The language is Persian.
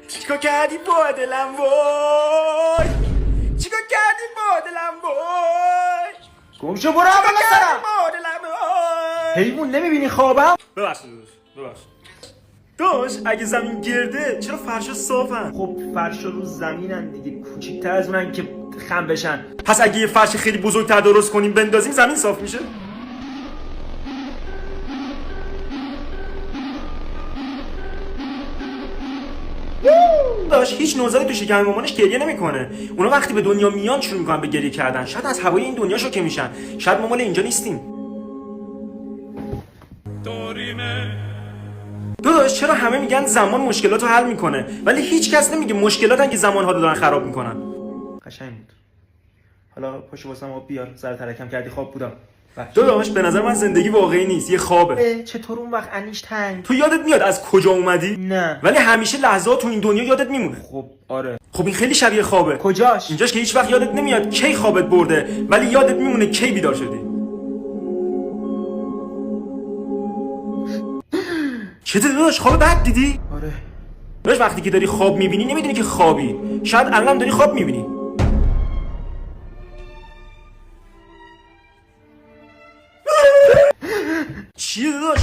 چیکار کردی با دلم وای، چیکار کردی با دلم وای، گمشو برو اول سرم. با دلم وای. حیوان نمیبینی خوابم؟ ببخشید داش اگه زمین گرده چرا فرشا صافن؟ خب فرشا رو زمینن دیگه، کوچیک‌تر از اونن که خم بشن. پس اگه یه فرش خیلی بزرگتر درست کنیم بندازیم زمین صاف میشه؟ داش هیچ نوزادی تو شکم مامانش گریه نمیکنه. اونا وقتی به دنیا میان شروع میکنن به گریه کردن. شاید از هوای این دنیا شوکه میشن. شاید ما مال اینجا نیستیم. داداش چرا همه میگن زمان مشکلات رو حل میکنه ولی هیچ کس نمیگه مشکلاتن که زمان ها رو دارن خراب میکنن؟ قشنگ بود. حالا پاشو واسم آب بیار، سر ترکم کردی خواب بودم. داداش به نظر من زندگی واقعی نیست، یه خوابه. چطور اون وقت انیش تنگ؟ تو یادت میاد از کجا اومدی؟ نه. ولی همیشه لحظات تو این دنیا یادت میمونه. خب آره. خب این خیلی شبیه خوابه. کجاش؟ اینجاش که هیچ وقت یادت نمیاد کی خوابت برده ولی یادت میمونه کی بیدار شدی. چته داداش خواب بد دیدی؟ آره. داداش وقتی که داری خواب میبینی نمیدونی که خوابی، شاید الان داری خواب میبینی. چیه داداش؟